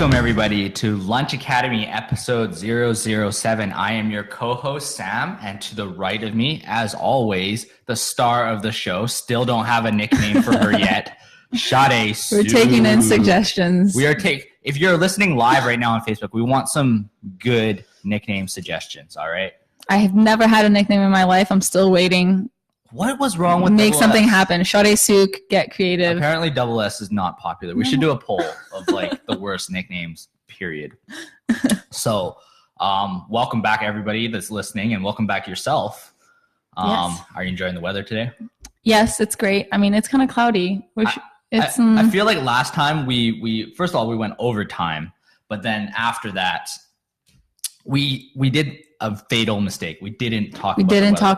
Welcome, everybody, to Lunch Academy episode 007. I am your co-host, Sam, and to the right of me, as always, the star of the show. Still don't have a nickname for her yet. Sade. We're taking in suggestions. If you're listening live right now on Facebook, we want some good nickname suggestions, all right? I have never had a nickname in my life. I'm still waiting. What was wrong with Make something S? happen. Sade Souk, get creative. Apparently double S is not popular. We should do a poll of like the worst nicknames, period. So welcome back, everybody that's listening, and welcome back yourself. Yes. Are you enjoying the weather today? Yes, it's great. I mean, it's kind of cloudy. I feel like last time we first of all, we went overtime, but then after that, we did a fatal mistake. We didn't talk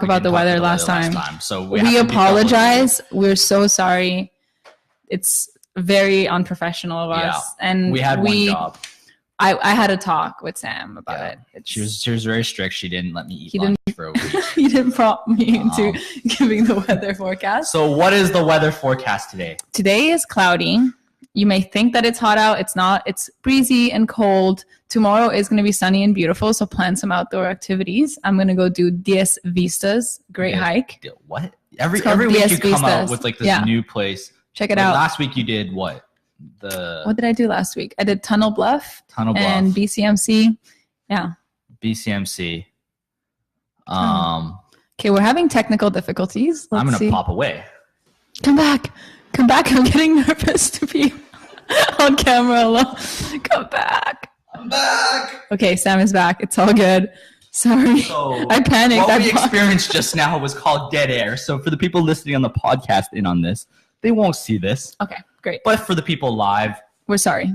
about the weather last time. So we apologize. We're so sorry. It's very unprofessional of us. And we had one job. I had a talk with Sam about it. She was very strict. She didn't let me eat lunch for a week. He didn't prompt me into giving the weather forecast. So what is the weather forecast today? Today is cloudy. You may think that it's hot out. It's not. It's breezy and cold. Tomorrow is going to be sunny and beautiful, so plan some outdoor activities. I'm going to go do Diez Vistas. Great hike. What? Every week you come out with like this new place. Check it out. Last week you did what? What did I do last week? I did Tunnel Bluff. And BCMC. Yeah. BCMC. Okay, we're having technical difficulties. I'm going to pop away. Come back. I'm getting nervous to be on camera alone. Come back. I'm back. Okay, Sam is back. It's all good. Sorry. So I panicked. What we experienced just now was called dead air. So for the people listening on the podcast in on this, they won't see this. Okay, great. But for the people live, we're sorry.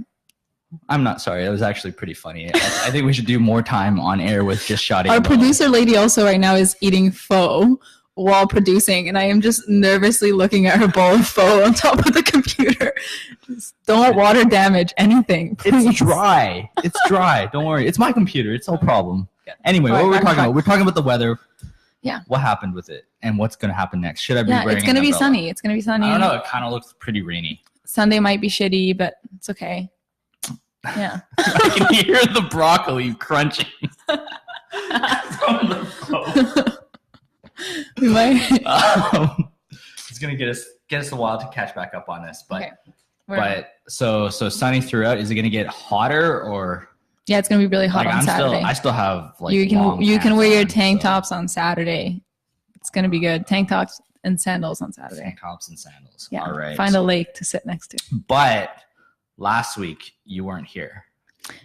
I'm not sorry. It was actually pretty funny. I think we should do more time on air with just Sade. Our producer lady also right now is eating pho while producing, and I am just nervously looking at her bowl of pho on top of the computer. Just don't water damage anything, please. It's dry. Don't worry. It's my computer. It's no problem. Good. Anyway, what were we talking about? We're talking about the weather. Yeah. What happened with it, and what's going to happen next? Should I be wearing it's going to be sunny. It's going to be sunny. I don't know. It kind of looks pretty rainy. Sunday might be shitty, but it's okay. Yeah. I can hear the broccoli crunching from the phone. We might. It's gonna get us a while to catch back up on this, but okay. So sunny throughout. Is it gonna get hotter or? Yeah, it's gonna be really hot on Saturday. I still have like you can wear your tank tops on Saturday. It's gonna be good. Tank tops and sandals on Saturday. Tank tops and sandals. Yeah. All right. Find a lake to sit next to. But last week you weren't here.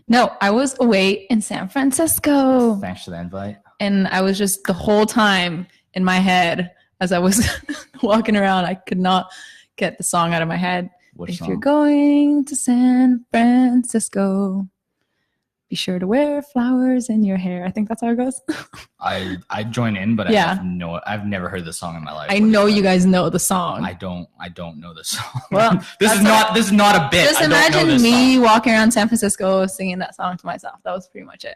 No, I was away in San Francisco. Thanks for the invite. And I was just the whole time in my head as I was walking around, I could not get the song out of my head. Which song? You're going to San Francisco, be sure to wear flowers in your hair. I think that's how it goes. I join in, but I've never heard this song in my life. I know you guys know the song. I don't know the song. Well, this is not a bit. Just imagine me walking around San Francisco singing that song to myself. That was pretty much it.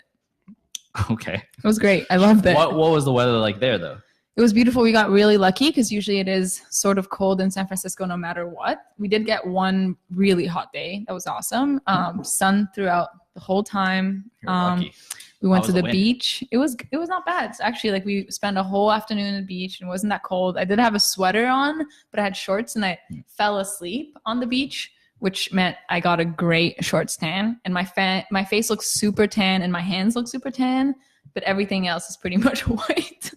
Okay. It was great. I loved it. What was the weather like there though? It was beautiful. We got really lucky because usually it is sort of cold in San Francisco no matter what. We did get one really hot day. That was awesome. Sun throughout the whole time. You're lucky. We went to the beach. It was not bad. It's actually like we spent a whole afternoon at the beach and it wasn't that cold. I did have a sweater on, but I had shorts and I fell asleep on the beach, which meant I got a great short tan. And my face looks super tan and my hands look super tan, but everything else is pretty much white.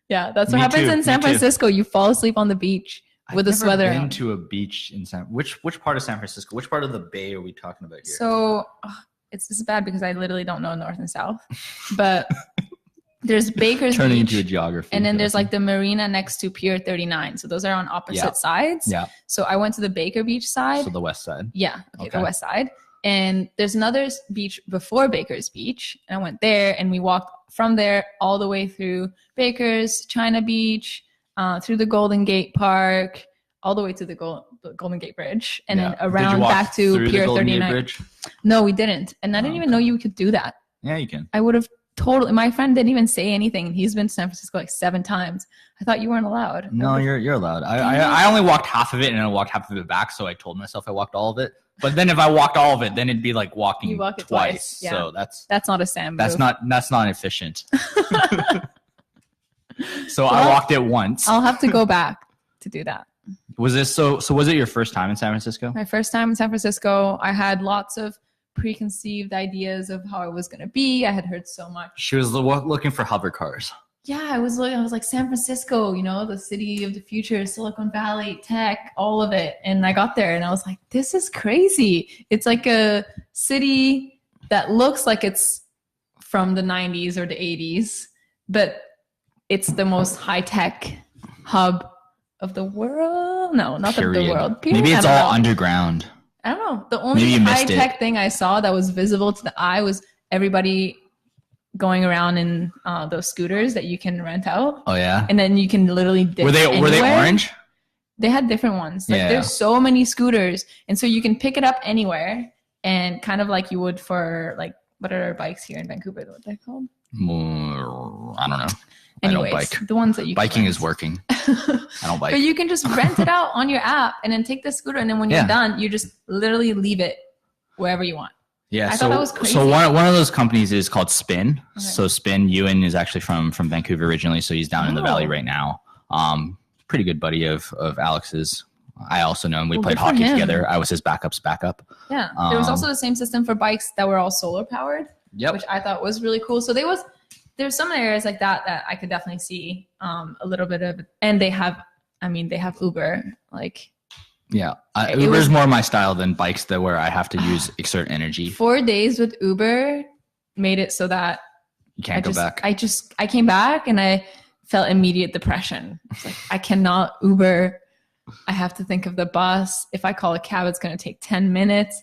Yeah, that's what happens in San Francisco. You fall asleep on the beach with a sweater on. I've never been to a beach in which part of San Francisco? Which part of the Bay are we talking about here? So this is bad because I literally don't know north and south. But there's Baker's Turning Beach, into a geography. and then there's like the marina next to Pier 39. So those are on opposite sides. Yeah. So I went to the Baker Beach side. So the west side. Yeah. Okay. The west side. And there's another beach before Baker's Beach. And I went there and we walked from there all the way through Baker's, China Beach, through the Golden Gate Park, all the way to the Golden Gate Bridge, and then around back to Pier 39. No, we didn't. And I didn't even know you could do that. Yeah, you can. I would have totally. My friend didn't even say anything. And he's been to San Francisco like 7 times. I thought you weren't allowed. No, you're allowed. I only walked half of it and I walked half of it back. So I told myself I walked all of it. But then if I walked all of it, then it'd be like walking twice. Yeah. So that's not a Sam move. That's not efficient. So I walked it once. I'll have to go back to do that. Was this so was it your first time in San Francisco? My first time in San Francisco. I had lots of preconceived ideas of how it was going to be. I had heard so much. She was looking for hover cars. Yeah, I was like San Francisco, you know, the city of the future, Silicon Valley, tech, all of it. And I got there and I was like, this is crazy. It's like a city that looks like it's from the 90s or the 80s, but it's the most high-tech hub of the world. No, not of the world. Period. Maybe it's all underground. I don't know. The only high-tech thing I saw that was visible to the eye was everybody going around in those scooters that you can rent out. Oh yeah. And then you can literally dip Were they orange? They had different ones. Like there's so many scooters, and so you can pick it up anywhere, and kind of like you would for like what are bikes here in Vancouver? What they're called? I don't know. Anyways, I don't bike. The ones that you biking is working. I don't bike. But you can just rent it out on your app and then take the scooter, and then when you're done, you just literally leave it wherever you want. Yeah, I thought that was crazy. So one of those companies is called Spin. Okay. So Spin, Ewan is actually from Vancouver originally, so he's down in the Valley right now. Pretty good buddy of Alex's. I also know him. We played hockey together. I was his backup's backup. Yeah, there was also the same system for bikes that were all solar powered. Yep. Which I thought was really cool. So there's some areas like that I could definitely see a little bit of, and they have Uber, like. Yeah, Uber's more my style than bikes where I have to exert energy. 4 days with Uber made it so that you can't go back. I came back and I felt immediate depression. It's like, I cannot Uber. I have to think of the bus. If I call a cab, it's going to take 10 minutes.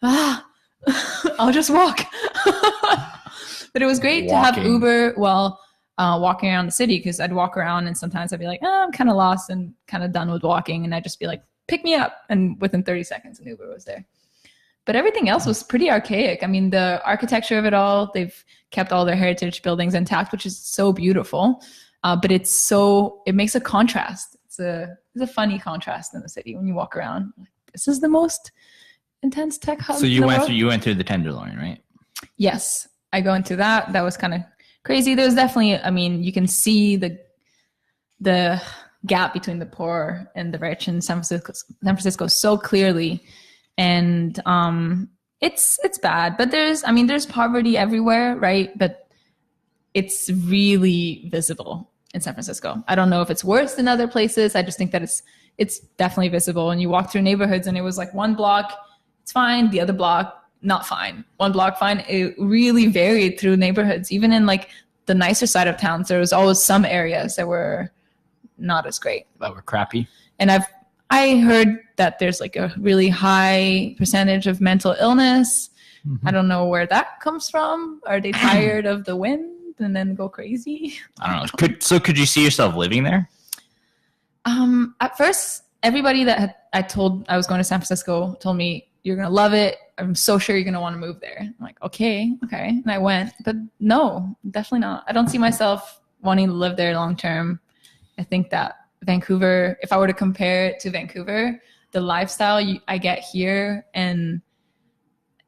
I'll just walk. But it was great to have Uber while walking around the city, because I'd walk around and sometimes I'd be like, I'm kind of lost and kind of done with walking. And I'd just be like, pick me up. And within 30 seconds, an Uber was there. But everything else was pretty archaic. I mean, the architecture of it all, they've kept all their heritage buildings intact, which is so beautiful. But it makes a contrast. It's a funny contrast in the city when you walk around. This is the most intense tech hub. So you went through the Tenderloin, right? Yes, I go into that. That was kind of crazy. There's definitely, you can see the gap between the poor and the rich in San Francisco so clearly. And it's bad, but there's poverty everywhere, right? But it's really visible in San Francisco. I don't know if it's worse than other places. I just think that it's definitely visible. And you walk through neighborhoods and it was like one block, it's fine. The other block, not fine. One block, fine. It really varied through neighborhoods. Even in like the nicer side of towns, there was always some areas that were not as great. That were crappy. And I heard that there's like a really high percentage of mental illness. Mm-hmm. I don't know where that comes from. Are they tired of the wind and then go crazy? I don't know. Could you see yourself living there? At first, everybody that I told I was going to San Francisco told me, you're going to love it. I'm so sure you're going to want to move there. I'm like, okay. And I went, but no, definitely not. I don't see myself wanting to live there long term. I think that Vancouver, if I were to compare it to Vancouver, the lifestyle I get here and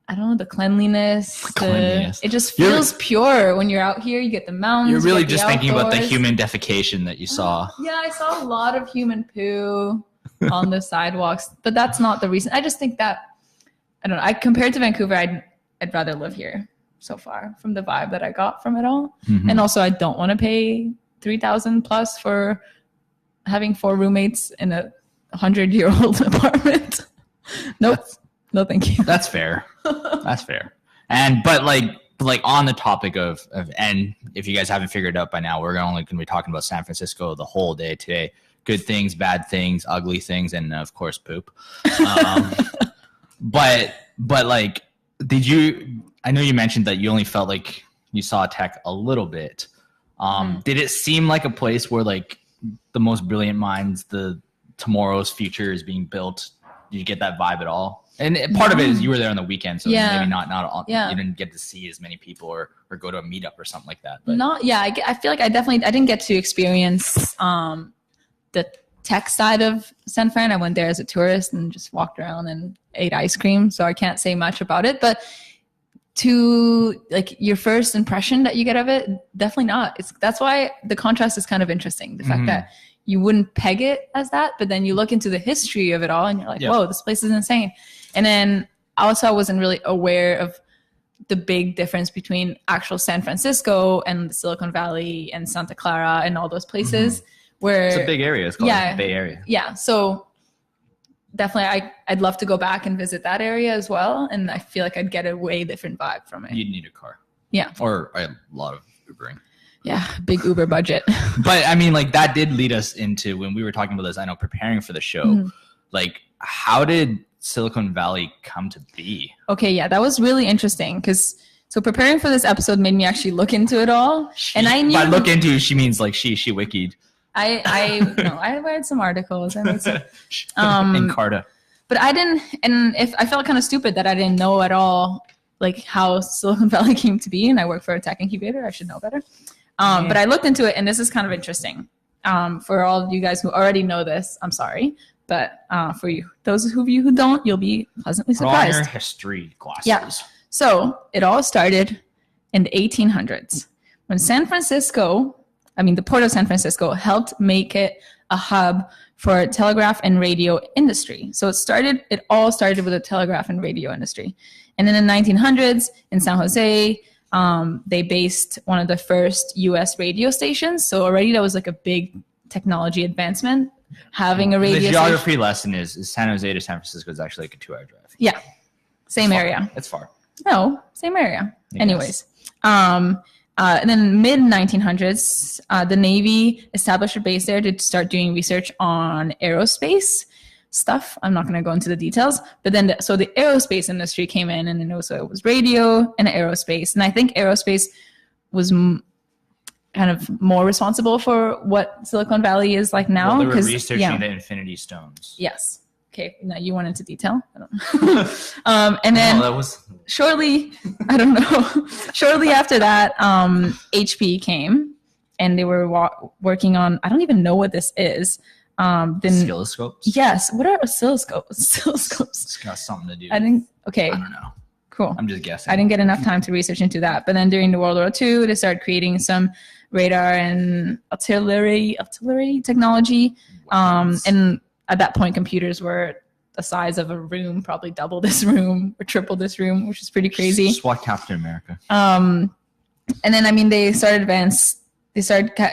I don't know, the cleanliness. It just feels pure when you're out here. You get the mountains. You're really just thinking about the human defecation that you saw. Yeah, I saw a lot of human poo on the sidewalks, but that's not the reason. I just think that, I don't know, compared to Vancouver, I'd rather live here so far from the vibe that I got from it all. Mm-hmm. And also I don't want to pay $3,000 plus for having 4 roommates in a 100-year-old apartment. Nope. No, thank you. That's fair. That's fair. But on the topic of, and if you guys haven't figured it out by now, we're only going to be talking about San Francisco the whole day today. Good things, bad things, ugly things, and of course poop. But like, I know you mentioned that you only felt like you saw tech a little bit. Did it seem like a place where like the most brilliant minds, tomorrow's future is being built? Did you get that vibe at all? And part of it is you were there on the weekend, so maybe not all, you didn't get to see as many people or go to a meetup or something like that. But. I feel like I didn't get to experience the tech side of San Fran. I went there as a tourist and just walked around and ate ice cream. So I can't say much about it, but to like your first impression that you get of it, definitely not. That's why the contrast is kind of interesting. The fact that you wouldn't peg it as that, but then you look into the history of it all and you're like, whoa, this place is insane. And then also I wasn't really aware of the big difference between actual San Francisco and the Silicon Valley and Santa Clara and all those places where it's a big area. It's called the Bay Area. Yeah. So definitely I'd love to go back and visit that area as well. And I feel like I'd get a way different vibe from it. You'd need a car. Yeah. Or a lot of Ubering. Yeah. Big Uber budget. But I mean, like that did lead us into when we were talking about this, I know preparing for the show, like how did Silicon Valley come to be? Okay. Yeah. That was really interesting because so preparing for this episode made me actually look into it all. And I knew. By look into, she means like she wikied. I read some articles. I made some, Encarta. But I didn't, and if I felt kind of stupid that I didn't know at all, like how Silicon Valley came to be, and I work for a tech incubator, I should know better. But I looked into it, and this is kind of interesting. For all of you guys who already know this, I'm sorry, but for you, those of you who don't, you'll be pleasantly surprised. Your history classes. Yeah. So it all started in the 1800s when the Port of San Francisco helped make it a hub for telegraph and radio industry. So it all started with the telegraph and radio industry. And then in the 1900s in San Jose, they based one of the first US radio stations. So already that was like a big technology advancement, having a radio The geography station. lesson is San Jose to San Francisco is actually like a 2-hour drive. Yeah. Same area. It's far. No, same area. Anyways. And then mid 1900s, the Navy established a base there to start doing research on aerospace stuff. I'm not going to go into the details, but then so the aerospace industry came in, and then also it was radio and aerospace. And I think aerospace was kind of more responsible for what Silicon Valley is like now. Well, they were researching the Infinity Stones. Yes. Okay, now you went into detail. I don't know. And then shortly after that, HP came, and they were working on, I don't even know what this is. Oscilloscopes? Yes. What are oscilloscopes? It's got something to do. I don't know. Cool. I'm just guessing. I didn't get enough time to research into that. But then during the World War II, they started creating some radar and artillery technology. And at that point, computers were the size of a room, probably double this room or triple this room, which is pretty crazy. Just watch Captain America. And then, they started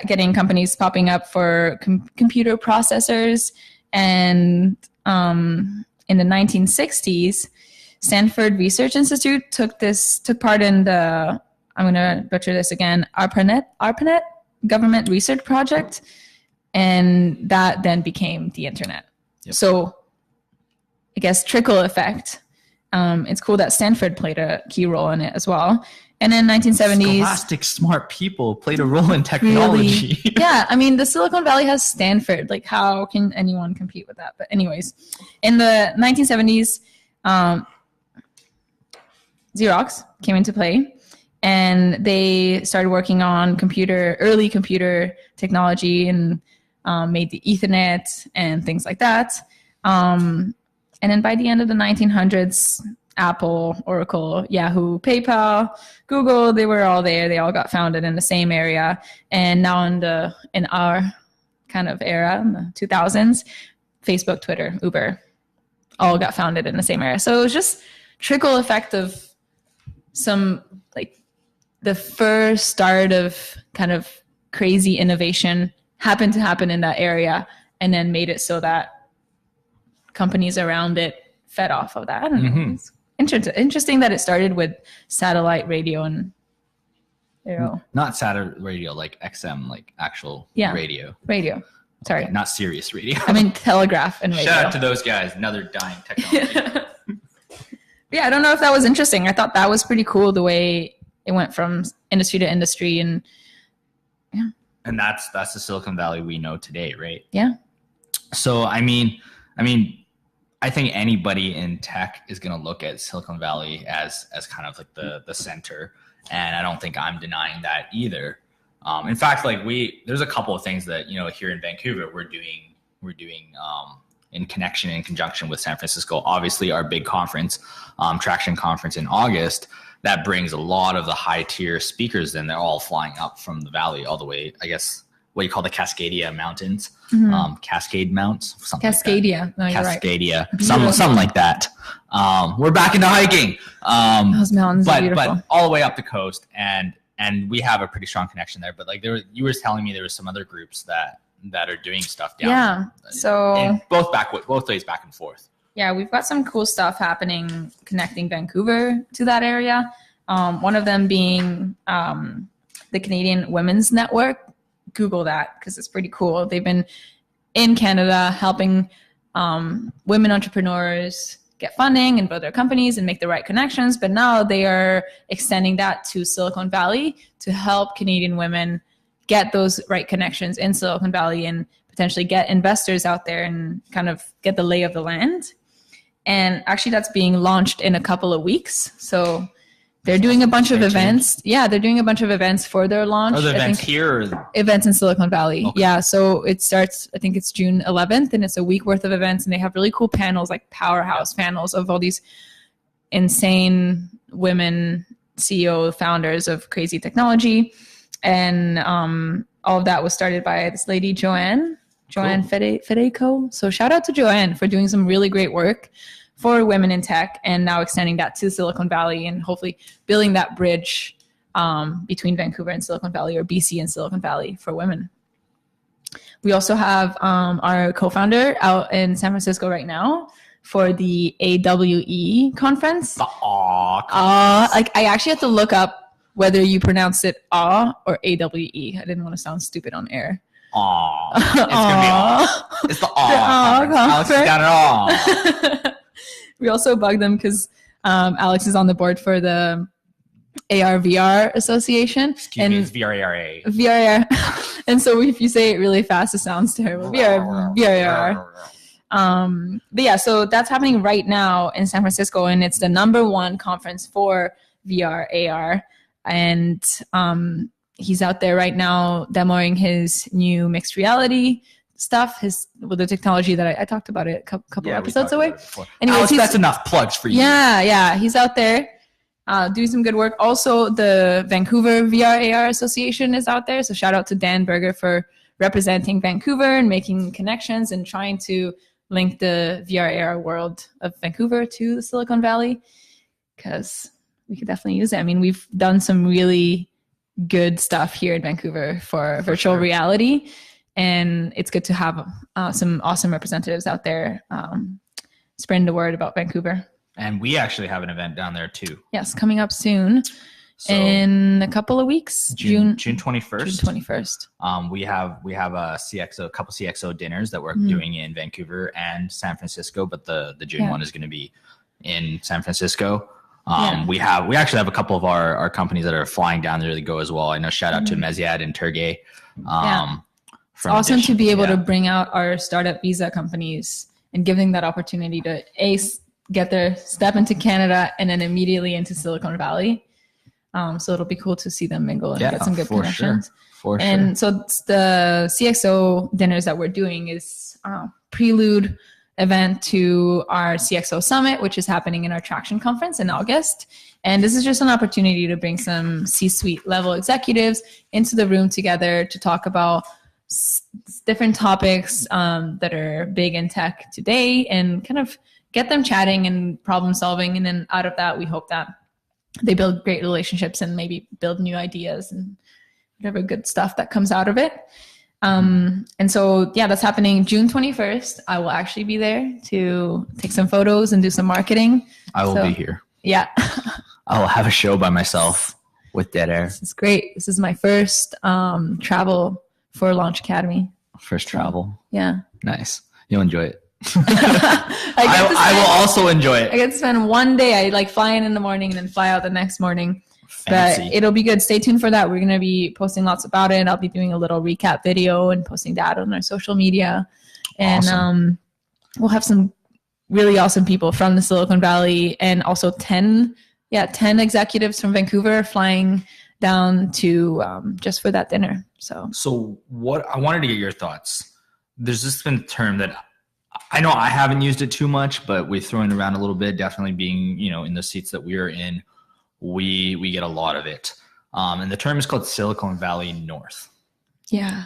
getting companies popping up for computer processors. And in the 1960s, Stanford Research Institute took part in the, I'm going to butcher this again, ARPANET government research project. And that then became the internet. Yep. So I guess trickle effect. It's cool that Stanford played a key role in it as well. And in 1970s, scholastic smart people played a role in technology. Really, yeah, the Silicon Valley has Stanford. Like, how can anyone compete with that? But anyways, in the 1970s, Xerox came into play, and they started working on early computer technology and made the Ethernet and things like that. And then by the end of the 1900s, Apple, Oracle, Yahoo, PayPal, Google, they were all there. They all got founded in the same area. And now in our kind of era, in the 2000s, Facebook, Twitter, Uber, all got founded in the same area. So it was just trickle effect of some, like, the first start of kind of crazy innovation happened to happen in that area, and then made it so that companies around it fed off of that. I don't know. It's interesting that it started with satellite radio and not satellite radio like XM, like actual radio. Sorry, okay, not Sirius radio. Telegraph and radio. Shout out to those guys. Another dying technology. Yeah, I don't know if that was interesting. I thought that was pretty cool, the way it went from industry to industry, and and that's the Silicon Valley we know today, right? Yeah. So I think anybody in tech is going to look at Silicon Valley as kind of like the center, and I don't think I'm denying that either. In fact, like there's a couple of things that here in Vancouver we're doing in conjunction with San Francisco. Obviously, our big conference, Traction Conference in August, that brings a lot of the high tier speakers in. They're all flying up from the valley all the way, I guess, what you call the Cascadia Mountains, Cascade Mounts, something Cascadia. Like that. No, Cascadia, something like that. We're back into hiking. Those mountains are beautiful. But all the way up the coast, and we have a pretty strong connection there. But like you were telling me there were some other groups that are doing stuff down. Yeah. So both ways back and forth. Yeah, we've got some cool stuff happening connecting Vancouver to that area. One of them being the Canadian Women's Network. Google that because it's pretty cool. They've been in Canada helping women entrepreneurs get funding and build their companies and make the right connections. But now they are extending that to Silicon Valley to help Canadian women get those right connections in Silicon Valley and potentially get investors out there and kind of get the lay of the land. And actually that's being launched in a couple of weeks. So they're doing a bunch of events. Yeah, they're doing a bunch of events for their launch. Are the events here? Or? Events in Silicon Valley. Okay. Yeah, so it starts, I think it's June 11th, and it's a week worth of events. And they have really cool panels, like powerhouse panels of all these insane women CEO founders of crazy technology. And all of that was started by this lady, Joanne Fedeco. So shout out to Joanne for doing some really great work for women in tech and now extending that to Silicon Valley and hopefully building that bridge between Vancouver and Silicon Valley or BC and Silicon Valley for women. We also have our co-founder out in San Francisco right now for the AWE conference. The conference. Like I actually had to look up whether you pronounce it or AWE. I didn't want to sound stupid on air. It's gonna be aw. It's the aw. Alex is down at aw. We also bugged them because Alex is on the board for the AR/VR Association. Excuse me, it's VRARA. VRAR. And so if you say it really fast, it sounds terrible. VRAR. But yeah, so that's happening right now in San Francisco, and it's the #1 conference for VR, AR. And he's out there right now demoing his new mixed reality stuff, with the technology that I talked about it a couple episodes away. Anyways, that's enough plugs for you. Yeah. He's out there doing some good work. Also, the Vancouver VR AR Association is out there. So shout out to Dan Berger for representing Vancouver and making connections and trying to link the VR AR world of Vancouver to the Silicon Valley, because we could definitely use it. I mean, we've done some really good stuff here in Vancouver for virtual reality. And it's good to have some awesome representatives out there spreading the word about Vancouver. And we actually have an event down there too. Yes, coming up soon in a couple of weeks. June 21st. June 21st. We have a couple CXO dinners that we're doing in Vancouver and San Francisco, but the June one is going to be in San Francisco. We actually have a couple of our companies that are flying down there to go as well. I know, shout out to Meziad and Turgay. It's awesome to be able to bring out our startup visa companies and giving that opportunity to get their step into Canada and then immediately into Silicon Valley. So it'll be cool to see them mingle and get some good connections. For sure. And so the CXO dinners that we're doing is prelude event to our CXO Summit, which is happening in our Traction Conference in August. And this is just an opportunity to bring some C-suite level executives into the room together to talk about different topics that are big in tech today and kind of get them chatting and problem solving. And then out of that, we hope that they build great relationships and maybe build new ideas and whatever good stuff that comes out of it. And so, that's happening June 21st. I will actually be there to take some photos and do some marketing. I will be here. Yeah. I will have a show by myself with Dead Air. This is great. This is my first travel for Launch Academy. First travel. Yeah. Nice. You'll enjoy it. I will also enjoy it. I get to spend one day. I fly in the morning and then fly out the next morning. Fancy. But it'll be good. Stay tuned for that. We're going to be posting lots about it. I'll be doing a little recap video and posting that on our social media. And awesome. We'll have some really awesome people from the Silicon Valley and also 10 executives from Vancouver flying down to just for that dinner. So what I wanted to get your thoughts. there's just been a term that I know I haven't used it too much, but we've thrown it around a little bit. Definitely being, in the seats that we are in, we get a lot of it. And the term is called Silicon Valley North. Yeah.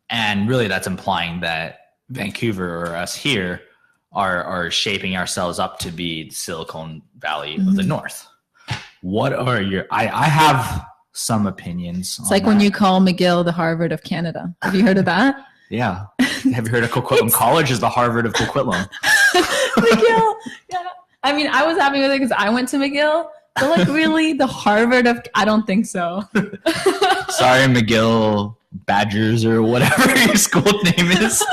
And really that's implying that Vancouver or us here are shaping ourselves up to be Silicon Valley of the North. What are I have some opinions. It's like that. When you call McGill the Harvard of Canada. Have you heard of that? Yeah. Have you heard of Coquitlam College is the Harvard of Coquitlam? McGill. Yeah. I mean, I was happy with it because I went to McGill. But like really the Harvard of, I don't think so. Sorry, McGill Badgers or whatever your school name is.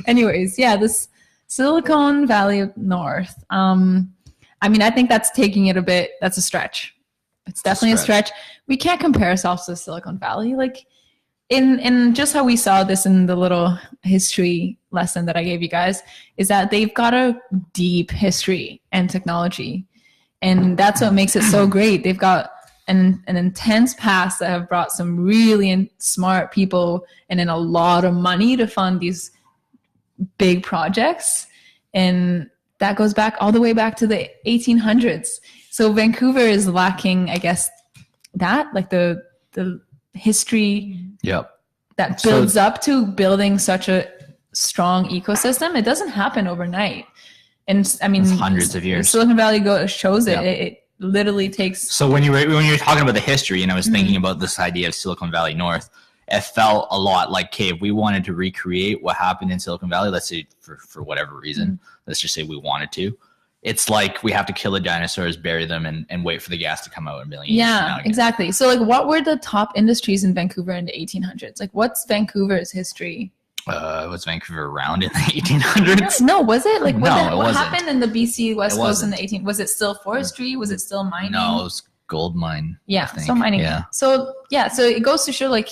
Anyways, yeah, this Silicon Valley North. I mean, I think that's taking it a bit. That's a stretch. It's definitely a stretch. We can't compare ourselves to Silicon Valley. Like in just how we saw this in the little history lesson that I gave you guys, is that they've got a deep history and technology. And that's what makes it so great. They've got an intense past that have brought some really smart people and in a lot of money to fund these big projects. And that goes back all the way back to the 1800s. So Vancouver is lacking, I guess, that, like the history that builds up to building such a strong ecosystem. It doesn't happen overnight. And I mean, it's hundreds of years. Silicon Valley shows it. It literally takes. So when you were talking about the history, and I was thinking about this idea of Silicon Valley North, it felt a lot like, okay, if we wanted to recreate what happened in Silicon Valley, let's say for whatever reason, let's just say we wanted to. It's like we have to kill the dinosaurs, bury them, and wait for the gas to come out a million years from now again. Exactly. So like, what were the top industries in Vancouver in the 1800s? Like, what's Vancouver's history? Was Vancouver around in the 1800s? No, was it? Like, what wasn't. Happened in the BC West Coast in the 1800s? Was it still forestry? Was it still mining? No, it was gold mine. Yeah, still mining. Yeah. So it goes to show, like,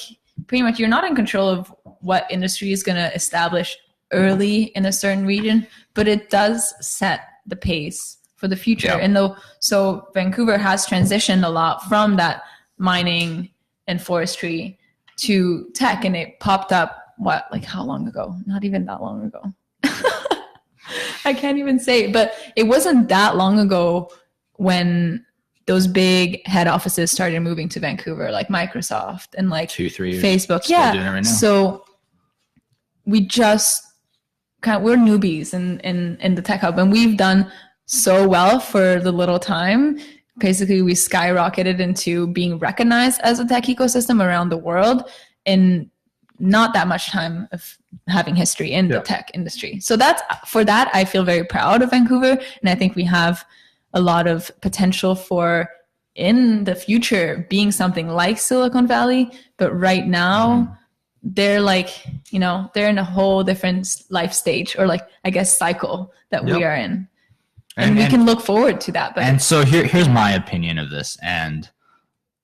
pretty much you're not in control of what industry is going to establish early in a certain region, but it does set the pace for the future. Yep. And so Vancouver has transitioned a lot from that mining and forestry to tech, and it popped up. What, like how long ago? Not even that long ago. I can't even say, but it wasn't that long ago when those big head offices started moving to Vancouver, like Microsoft and like 2-3 years. Facebook. Still doing it right now. So we just we're newbies in the tech hub, and we've done so well for the little time. Basically, we skyrocketed into being recognized as a tech ecosystem around the world in not that much time of having history in the tech industry. So for that, I feel very proud of Vancouver. And I think we have a lot of potential for in the future being something like Silicon Valley. But right now they're like, they're in a whole different life stage, or like, I guess, cycle that we are in. And we can look forward to that. And so here's my opinion of this. And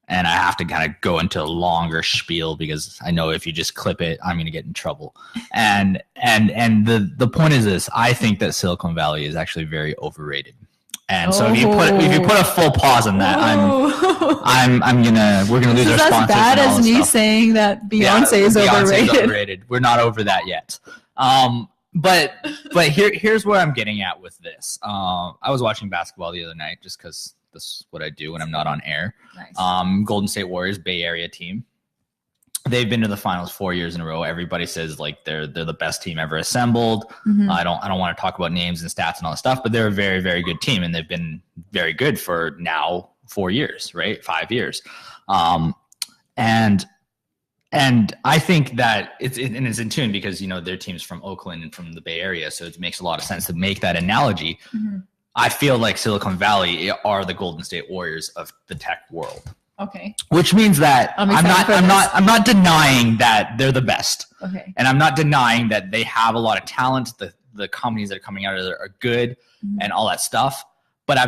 I have to kind of go into a longer spiel because I know if you just clip it, I'm going to get in trouble. And the point is this: I think that Silicon Valley is actually very overrated. And so if you put a full pause on that, we're gonna lose our sponsors. As bad as me saying that Beyonce is overrated. We're not over that yet. But here's where I'm getting at with this. I was watching basketball the other night just because this is what I do when I'm not on air. Nice. Golden State Warriors, Bay Area team. They've been to the finals 4 years in a row. Everybody says like they're the best team ever assembled. I don't want to talk about names and stats and all that stuff, but they're a very, very good team, and they've been very good for now 4 years, right? 5 years. And I think that it's in tune because their team's from Oakland and from the Bay Area, so it makes a lot of sense to make that analogy. I feel like Silicon Valley are the Golden State Warriors of the tech world. Okay. Which means that I'm not denying that they're the best. Okay. And I'm not denying that they have a lot of talent. The companies that are coming out of there are good and all that stuff. But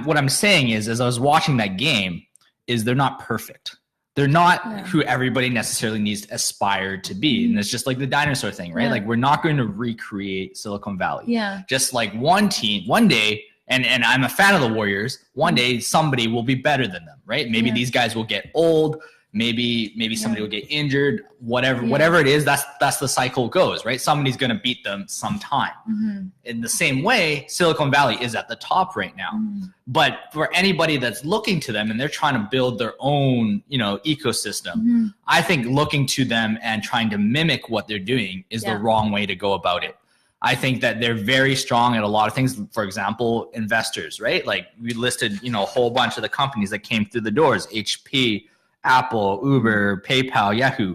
what I'm saying is, as I was watching that game, is they're not perfect. They're not who everybody necessarily needs to aspire to be. And it's just like the dinosaur thing, right? Like, we're not going to recreate Silicon Valley. Yeah. Just like one team, one day, and I'm a fan of the Warriors, one day somebody will be better than them, right? Maybe these guys will get old. Maybe somebody will get injured, whatever it is, that's the cycle goes, right? Somebody's going to beat them sometime. In the same way, Silicon Valley is at the top right now. But for anybody that's looking to them and they're trying to build their own, ecosystem, I think looking to them and trying to mimic what they're doing is the wrong way to go about it. I think that they're very strong at a lot of things. For example, investors, right? Like we listed, a whole bunch of the companies that came through the doors, HP, Apple, Uber, PayPal, Yahoo,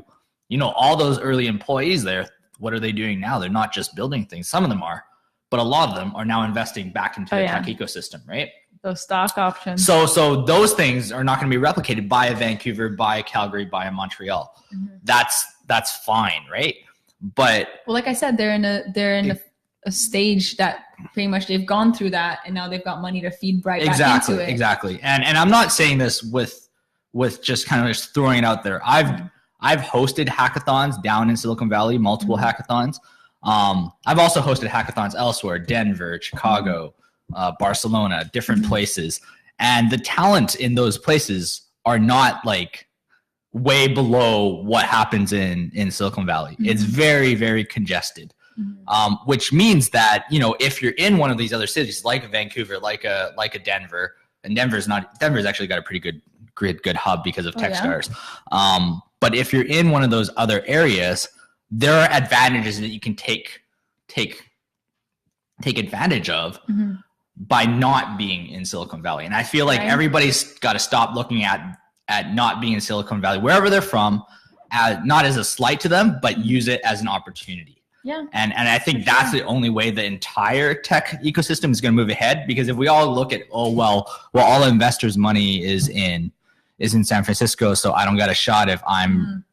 all those early employees there. What are they doing now? They're not just building things. Some of them are, but a lot of them are now investing back into the tech ecosystem, right? Those stock options. So those things are not going to be replicated by a Vancouver, by a Calgary, by a Montreal. That's fine, right? But like I said, they're in a stage that pretty much they've gone through that, and now they've got money to feed back into it. Exactly. And I'm not saying this with just kind of just throwing it out there. I've hosted hackathons down in Silicon Valley, multiple hackathons. I've also hosted hackathons elsewhere, Denver, Chicago, Barcelona, different places. And the talent in those places are not like way below what happens in Silicon Valley. It's very, very congested, which means that, if you're in one of these other cities, like Vancouver, like a Denver, and Denver's actually got a pretty good hub because of Techstars. But if you're in one of those other areas, there are advantages that you can take advantage of by not being in Silicon Valley. And I feel like everybody's got to stop looking at not being in Silicon Valley, wherever they're from, not as a slight to them, but use it as an opportunity. Yeah. And I think that's the only way the entire tech ecosystem is going to move ahead, because if we all look at, all investors' money is in San Francisco, so I don't got a shot if I'm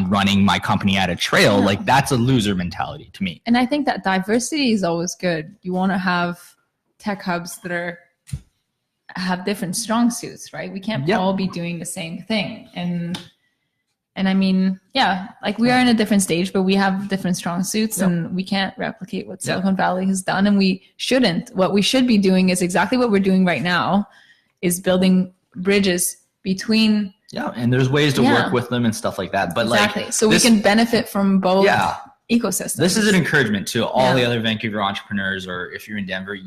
running my company at a trail, like that's a loser mentality to me. And I think that diversity is always good. You want to have tech hubs that have different strong suits, right? We can't all be doing the same thing. And I mean, like we are in a different stage, but we have different strong suits and we can't replicate what Silicon Valley has done, and we shouldn't. What we should be doing is exactly what we're doing right now, is building bridges between. Yeah, and there's ways to work with them and stuff like that. But so we can benefit from both ecosystems. This is an encouragement to all the other Vancouver entrepreneurs, or if you're in Denver,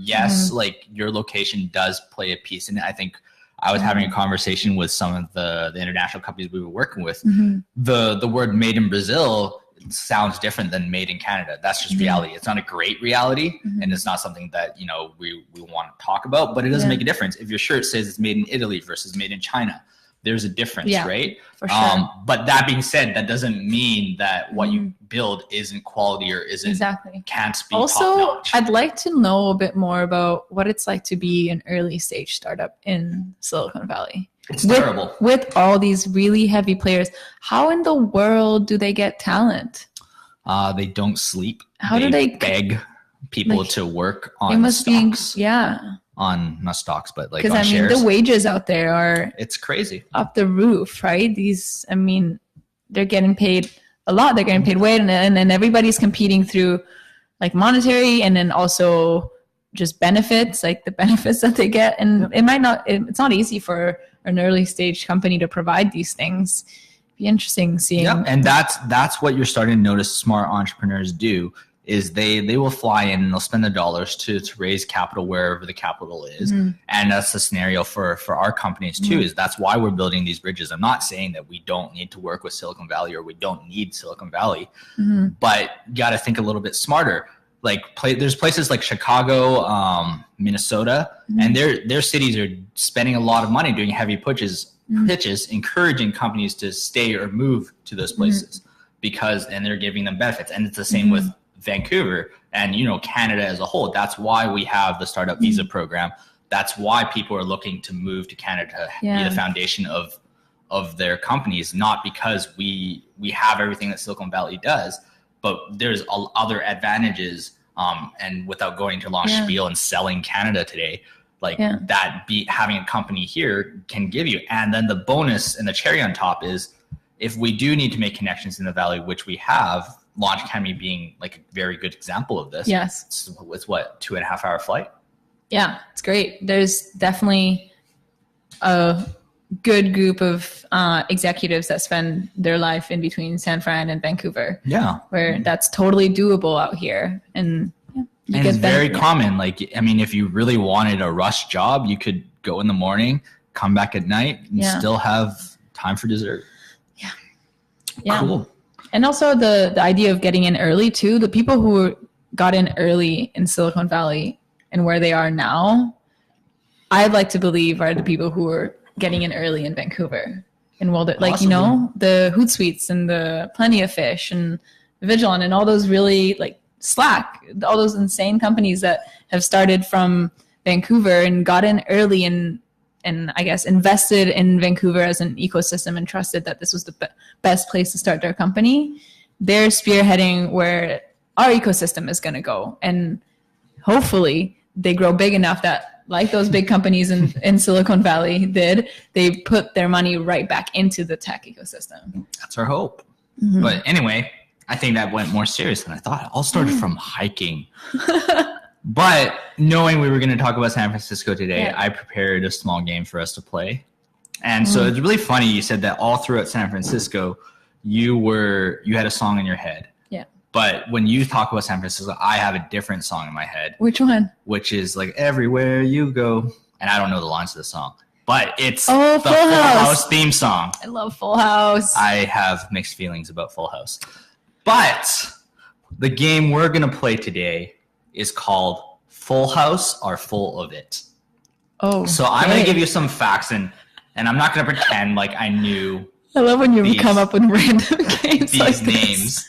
like your location does play a piece. And I think I was having a conversation with some of the international companies we were working with. The word made in Brazil sounds different than made in Canada. That's just reality. It's not a great reality, and it's not something that we want to talk about, but it doesn't make a difference. If your shirt says it's made in Italy versus made in China, there's a difference, right? For sure. But that being said, that doesn't mean that what you build isn't quality or can't be also top-notch. I'd like to know a bit more about what it's like to be an early stage startup in Silicon Valley. It's terrible. With all these really heavy players, how in the world do they get talent? They don't sleep. How do they beg people to work on stocks? On not stocks, but like on shares. The wages out there are crazy, up the roof, right? They're getting paid a lot. They're getting paid way, and then everybody's competing through like monetary, and then also just benefits, like the benefits that they get. And it's not easy for an early stage company to provide these things. It'd be interesting seeing. Yeah, and that's what you're starting to notice smart entrepreneurs do. Is they will fly in and they'll spend the dollars to raise capital wherever the capital is. And that's the scenario for our companies too, is that's why we're building these bridges. I'm not saying that we don't need to work with Silicon Valley or we don't need Silicon Valley, but you got to think a little bit smarter. Like there's places like Chicago, Minnesota, and their cities are spending a lot of money doing heavy pitches, encouraging companies to stay or move to those places and they're giving them benefits. And it's the same with Vancouver and Canada as a whole. That's why we have the startup visa program. That's why people are looking to move to Canada to be the foundation of their companies, not because we have everything that Silicon Valley does, but there's other advantages. And without going to long spiel and selling Canada today, having a company here can give you. And then the bonus and the cherry on top is if we do need to make connections in the Valley, which we have, Launch Academy being like a very good example of this. Yes. It's what, 2.5 hour flight? Yeah, it's great. There's definitely a good group of executives that spend their life in between San Fran and Vancouver. Yeah. Where that's totally doable out here. And it's very common. Like, I mean, if you really wanted a rush job, you could go in the morning, come back at night, and still have time for dessert. Yeah. Yeah. Cool. And also the idea of getting in early too. The people who got in early in Silicon Valley and where they are now, I'd like to believe are the people who are getting in early in Vancouver. And like, you know, the Hootsuites and the Plenty of Fish and Vigilon and all those really like Slack, all those insane companies that have started from Vancouver and got in early and I guess invested in Vancouver as an ecosystem and trusted that this was the best place to start their company. They're spearheading where our ecosystem is going to go. And hopefully they grow big enough that, like those big companies in Silicon Valley did, they put their money right back into the tech ecosystem. That's our hope. Mm-hmm. But anyway, I think that went more serious than I thought. It all started from hiking. But knowing we were going to talk about San Francisco today, I prepared a small game for us to play. And so it's really funny. You said that all throughout San Francisco, you had a song in your head. Yeah. But when you talk about San Francisco, I have a different song in my head. Which one? Which is like Everywhere You Go. And I don't know the lines of the song. But it's the Full House theme song. I love Full House. I have mixed feelings about Full House. But the game we're going to play today is called Full House or Full of It. Oh. So I'm going to give you some facts and I'm not going to pretend like I knew. I love when you come up with random games these like names.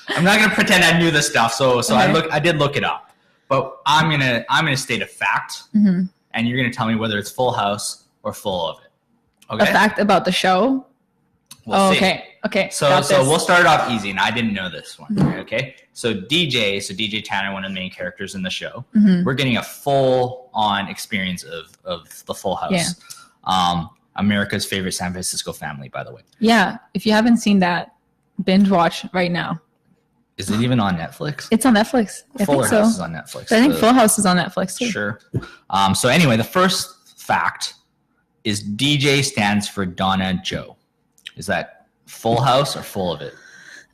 I'm not going to pretend I knew this stuff. So I did look it up. But I'm going to state a fact and you're going to tell me whether it's Full House or Full of It. Okay? A fact about the show? We'll see. Okay. So we'll start it off easy, and I didn't know this one. Okay. So DJ Tanner, one of the main characters in the show, we're getting a full-on experience of the Full House. Yeah. America's favorite San Francisco family, by the way. Yeah. If you haven't seen that, binge watch right now. Is it even on Netflix? It's on Netflix. Full House is on Netflix. I think Full House is on Netflix too. Sure. So anyway, the first fact is DJ stands for Donna Joe. Is that Full House or Full of It?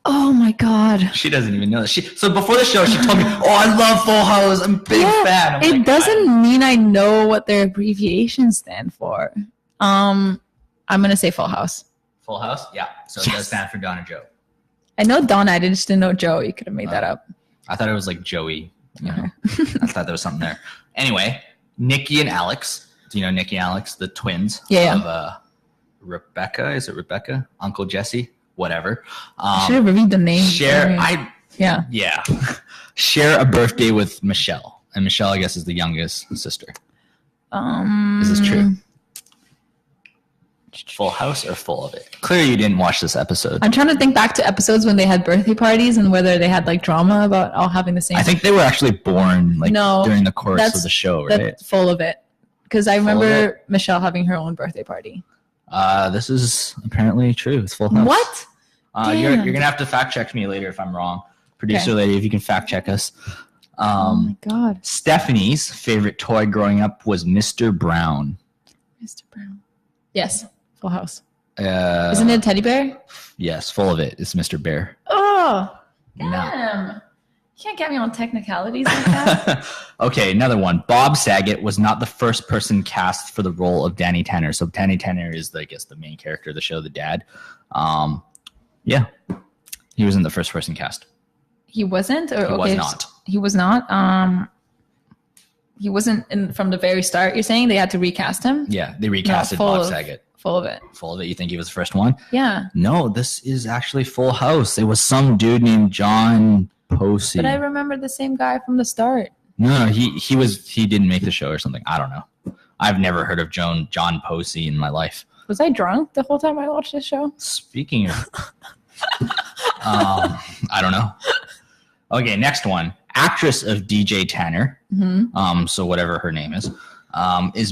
Oh my God. She doesn't even know that. So before the show, she told me, I love Full House. I'm a big fan. It doesn't mean I know what their abbreviations stand for. I'm going to say Full House. Full House? Yeah. So it does stand for Donna Joe. I know Donna. I just didn't know Joe. You could have made that up. I thought it was like Joey. You know? I thought there was something there. Anyway, Nikki and Alex. Do you know Nikki and Alex, the twins? Yeah. Rebecca, is it Rebecca? Uncle Jesse, whatever. I should have reviewed the name. Share a birthday with Michelle, and Michelle, I guess, is the youngest sister. Is this true? Full House or Full of It? Clearly, you didn't watch this episode. I'm trying to think back to episodes when they had birthday parties and whether they had like drama about all having the same. I think they were actually born during the course of the show, right? That's Full of It, because I remember Michelle having her own birthday party. This is apparently true. It's Full House. What? You're gonna have to fact check me later if I'm wrong. Producer lady, if you can fact check us. Oh my God. Stephanie's favorite toy growing up was Mr. Brown. Mr. Brown. Yes, Full House. Isn't it a teddy bear? Yes, Full of It. It's Mr. Bear. Oh, damn. You can't get me on technicalities like that. Okay, another one. Bob Saget was not the first person cast for the role of Danny Tanner. So Danny Tanner is, I guess, the main character of the show, the dad. Yeah, he wasn't the first person cast. He wasn't? He was not. He was not? He wasn't from the very start, you're saying? They had to recast him? Yeah, they recasted Bob Saget. Full of It. Full of It. You think he was the first one? Yeah. No, this is actually Full House. It was some dude named John Posey. But I remember the same guy from the start. No, he didn't make the show or something. I don't know. I've never heard of John Posey in my life. Was I drunk the whole time I watched this show? Speaking of, I don't know. Okay, next one. Actress of DJ Tanner, so whatever her name is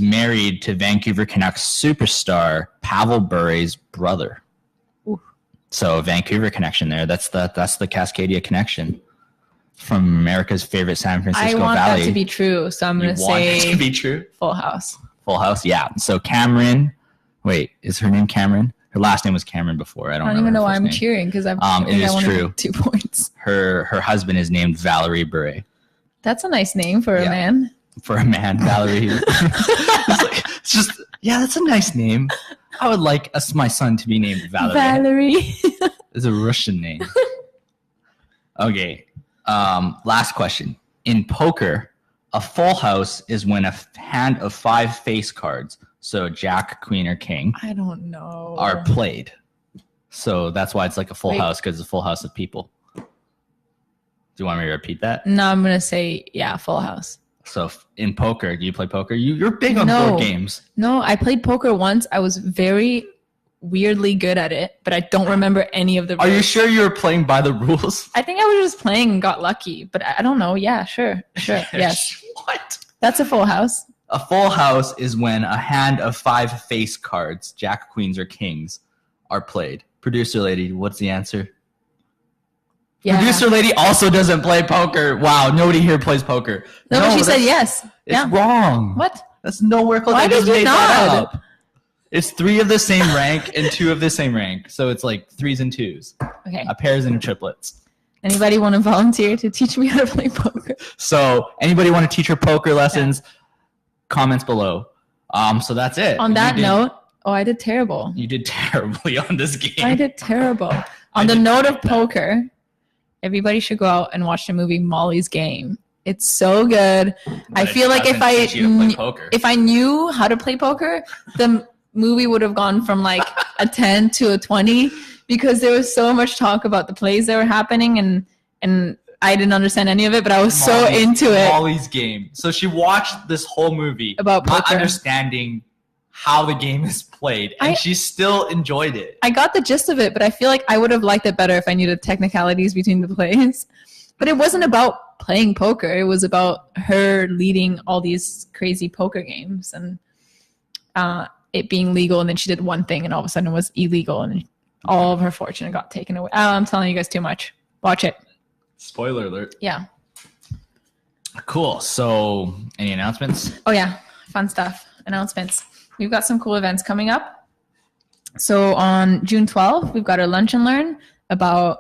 married to Vancouver Canucks superstar Pavel Bure's brother. Ooh. So Vancouver connection there. That's the Cascadia connection from America's favorite San Francisco Valley. I want that to be true, so I'm going to say it to be true. Full House. Full House, yeah. So Cameron Wait, is her name Cameron? Her last name was Cameron before. I don't even know why I'm name. cheering because it is true. 2 points. Her husband is named Valerie Bure. That's a nice name for a man. For a man, Valerie. It's just that's a nice name. I would like my son to be named Valerie. Valerie. It's a Russian name. Okay. Last question. In poker, a full house is when a hand of 5 face cards, so Jack, Queen, or King, I don't know, are played. So that's why it's like a full house, because it's a full house of people. Do you want me to repeat that? No, I'm going to say, full house. So in poker, do you play poker? You're big on board games. No, I played poker once. I was very weirdly good at it, but I don't remember any of the rules. Are you sure you were playing by the rules? I think I was just playing and got lucky, but I don't know. Yeah, sure. Yes. What? That's a full house. A full house is when a hand of 5 face cards, Jack, Queens, or Kings, are played. Producer lady, what's the answer? Yeah. Producer lady also doesn't play poker. Wow, nobody here plays poker. No, she said yes. It's wrong. What? That's nowhere close. Why did you not? It's 3 of the same rank and 2 of the same rank. So it's like 3s and 2s. Okay. A pairs and a triplets. Anybody want to volunteer to teach me how to play poker? So anybody want to teach her poker lessons? Yeah. Comments below. So that's it. On that note, I did terrible. You did terribly on this game. I did terrible. On the note of poker, everybody should go out and watch the movie Molly's Game. It's so good. But I feel like if I knew how to play poker, the movie would have gone from like a 10 to a 20 because there was so much talk about the plays that were happening and I didn't understand any of it, but I was so into it. Molly's Game. So she watched this whole movie about poker, not understanding how the game is played, and she still enjoyed it. I got the gist of it, but I feel like I would have liked it better if I knew the technicalities between the plays. But it wasn't about playing poker. It was about her leading all these crazy poker games and it being legal, and then she did one thing and all of a sudden it was illegal and all of her fortune got taken away. I'm telling you guys too much. Watch it. Spoiler alert. Yeah. Cool. So any announcements? Oh yeah. Fun stuff. Announcements. We've got some cool events coming up. So on June 12th, we've got our Lunch and Learn about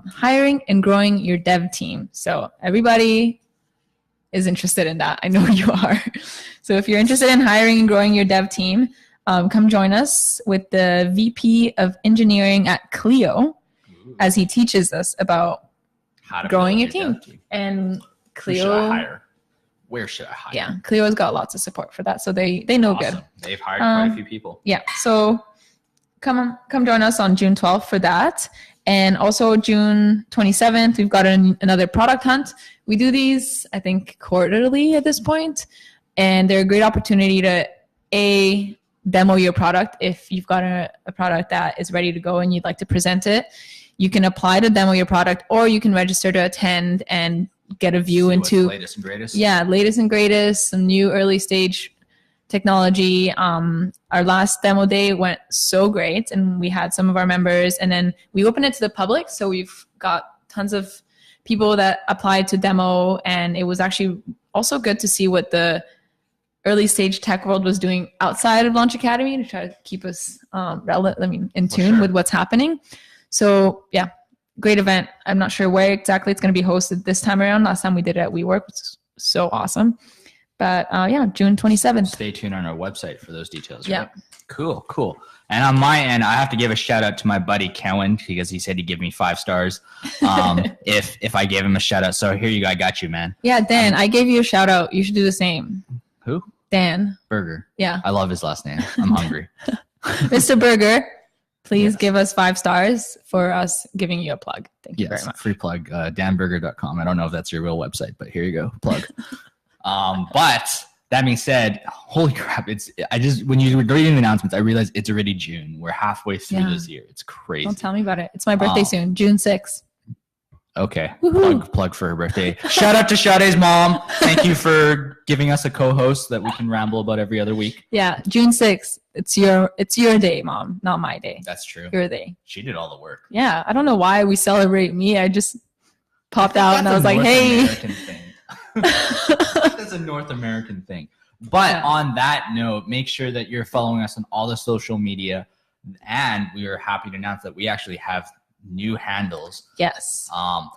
hiring and growing your dev team. So everybody is interested in that. I know you are. So if you're interested in hiring and growing your dev team, come join us with the VP of Engineering at Clio as he teaches us about how to growing your team. And Clio... Where should I hire? Yeah, Clio's got lots of support for that, so they know good. They've hired quite a few people. Yeah, so come join us on June 12th for that. And also June 27th, we've got another product hunt. We do these, I think, quarterly at this point, and they're a great opportunity to, demo your product. If you've got a product that is ready to go and you'd like to present it, you can apply to demo your product, or you can register to attend and get a view into latest and greatest. Yeah, latest and greatest, some new early stage technology. Our last demo day went so great, and we had some of our members, and then we opened it to the public. So we've got tons of people that applied to demo, and it was actually also good to see what the early stage tech world was doing outside of Launch Academy to try to keep us in tune with what's happening. So yeah. Great event. I'm not sure where exactly it's going to be hosted this time around. Last time we did it at WeWork, which is so awesome. But June 27th. Stay tuned on our website for those details. Yeah. Right? Cool. And on my end, I have to give a shout out to my buddy Cowan because he said he'd give me 5 stars if I gave him a shout out. So here you go. I got you, man. Yeah, Dan, I gave you a shout out. You should do the same. Who? Dan. Burger. Yeah. I love his last name. I'm hungry. Mr. Burger. Please give us 5 stars for us giving you a plug. Thank you very much. Free plug, danburger.com. I don't know if that's your real website, but here you go, plug. But that being said, holy crap! When you were reading the announcements, I realized it's already June. We're halfway through this year. It's crazy. Don't tell me about it. It's my birthday soon, June 6th. Okay. Plug for her birthday. Shout out to Sade's mom. Thank you for giving us a co-host that we can ramble about every other week. Yeah, June 6th. It's your day, Mom, not my day. That's true. Your day. She did all the work. Yeah, I don't know why we celebrate me. I just popped out and I was like, hey. That's a North American thing. But on that note, make sure that you're following us on all the social media. And we are happy to announce that we actually have new handles. Yes.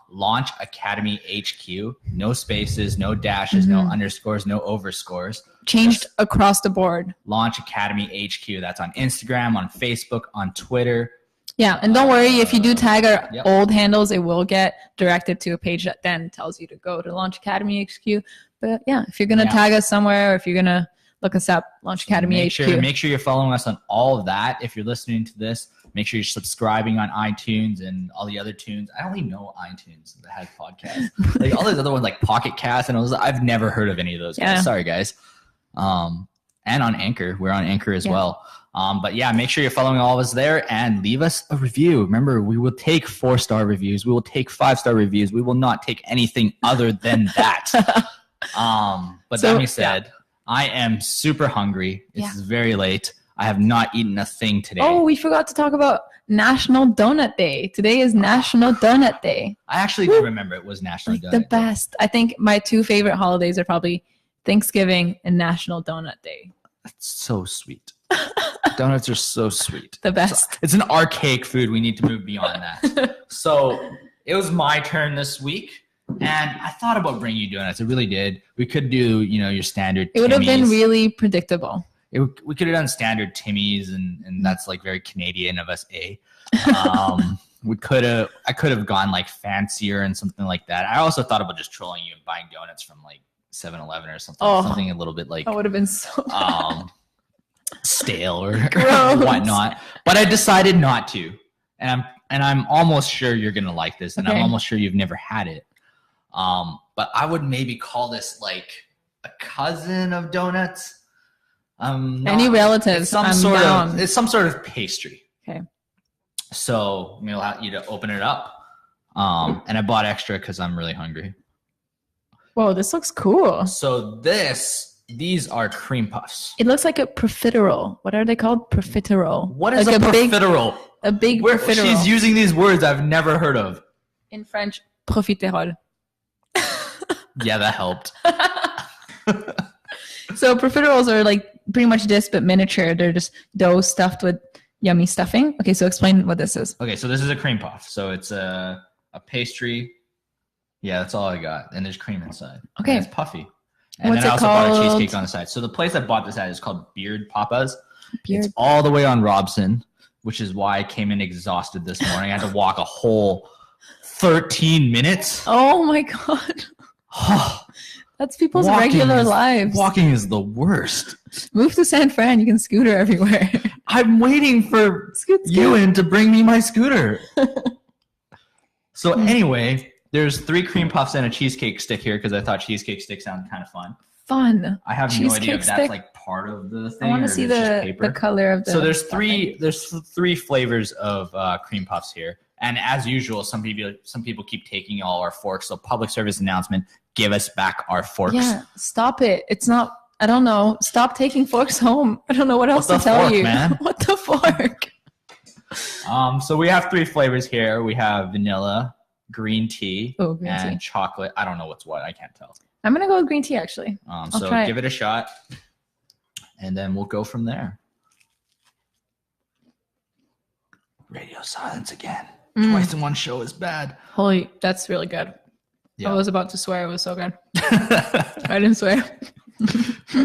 Launch Academy HQ. No spaces, no dashes, no underscores, no overscores. Changed across the board. Launch Academy HQ. That's on Instagram, on Facebook, on Twitter. Yeah, and don't worry, if you do tag our old handles, it will get directed to a page that then tells you to go to Launch Academy HQ. But yeah, if you're going to tag us somewhere, or if you're going to look us up, Launch Academy HQ. Make sure you're following us on all of that. If you're listening to this, make sure you're subscribing on iTunes and all the other tunes. I don't even know iTunes that has podcasts. Like all those other ones like Pocket Cast and I've never heard of any of those guys. Sorry, guys. And on Anchor. We're on Anchor as well. But yeah, make sure you're following all of us there and leave us a review. Remember, we will take 4-star reviews. We will take 5-star reviews. We will not take anything other than that. But that being said, I am super hungry. It's very late. I have not eaten a thing today. Oh, we forgot to talk about National Donut Day. Today is National Donut Day. I actually do remember it was National Donut Day. The best. I think my 2 favorite holidays are probably Thanksgiving and National Donut Day. That's so sweet. Donuts are so sweet. The best. It's an archaic food. We need to move beyond that. So it was my turn this week. And I thought about bringing you donuts. I really did. We could do, your standard It would have been really predictable. We could have done standard Timmy's, and that's like very Canadian of us, eh? I could have gone like fancier and something like that. I also thought about just trolling you and buying donuts from like 7-Eleven or something. Something a little bit like that would have been so stale or whatnot. But I decided not to. And I'm almost sure you're gonna like this, and I'm almost sure you've never had it. But I would maybe call this like a cousin of donuts. Any relatives? It's some sort of pastry. Okay. So I'm gonna allow you to open it up. And I bought extra because I'm really hungry. Whoa, this looks cool. So these are cream puffs. It looks like a profiterole. What are they called? Profiterole. What is like a profiterole? A big profiterole. She's using these words I've never heard of. In French, profiterole. Yeah, that helped. So profiteroles are like pretty much this, but miniature. They're just dough stuffed with yummy stuffing. Okay, so explain what this is. Okay, so this is a cream puff. So it's a pastry. Yeah, that's all I got. And there's cream inside. Okay. And it's puffy. And What's then I also bought a cheesecake on the side. So the place I bought this at is called Beard Papa's. It's all the way on Robson, which is why I came in exhausted this morning. I had to walk a whole 13 minutes. Oh my God. That's people's regular lives. Walking is the worst. Move to San Fran. You can scooter everywhere. I'm waiting for Ewan to bring me my scooter. So anyway, there's 3 cream puffs and a cheesecake stick here because I thought cheesecake stick sounded kind of fun. I have no idea if that's like part of the thing. I want to see the color of the. So there's three flavors of cream puffs here. And as usual, some people keep taking all our forks. So public service announcement, give us back our forks. Yeah, stop it. It's not, I don't know. Stop taking forks home. I don't know what else to tell you. Man? What the fork? So we have 3 flavors here. We have vanilla, green tea, and chocolate. I don't know what's what. I can't tell. I'm going to go with green tea, actually. So give it a shot, and then we'll go from there. Radio silence again. Twice in one show is bad. Holy, that's really good. Yeah. I was about to swear. It was so good. I didn't swear.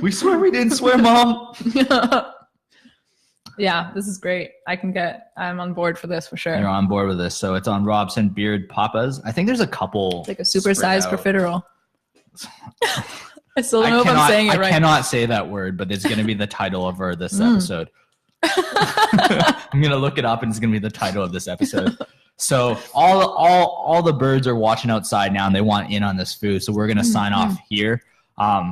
We swear we didn't swear, Mom. Yeah, this is great. I'm on board for this for sure. You're on board with this. So it's on Robson Beard Papa's. I think there's a couple. It's like a supersized profiterole. I still don't know if I'm saying it right. I cannot say that word, but it's going to be the title of this episode. I'm going to look it up and it's going to be the title of this episode. So all the birds are watching outside now and they want in on this food. So we're going to sign off here.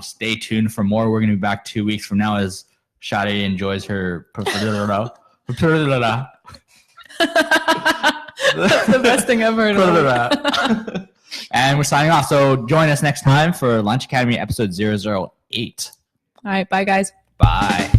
Stay tuned for more. We're going to be back 2 weeks from now as Shadi enjoys her profiterole. That's the best thing I've heard of. And we're signing off. So join us next time for Lunch Academy episode 008. All right. Bye, guys. Bye.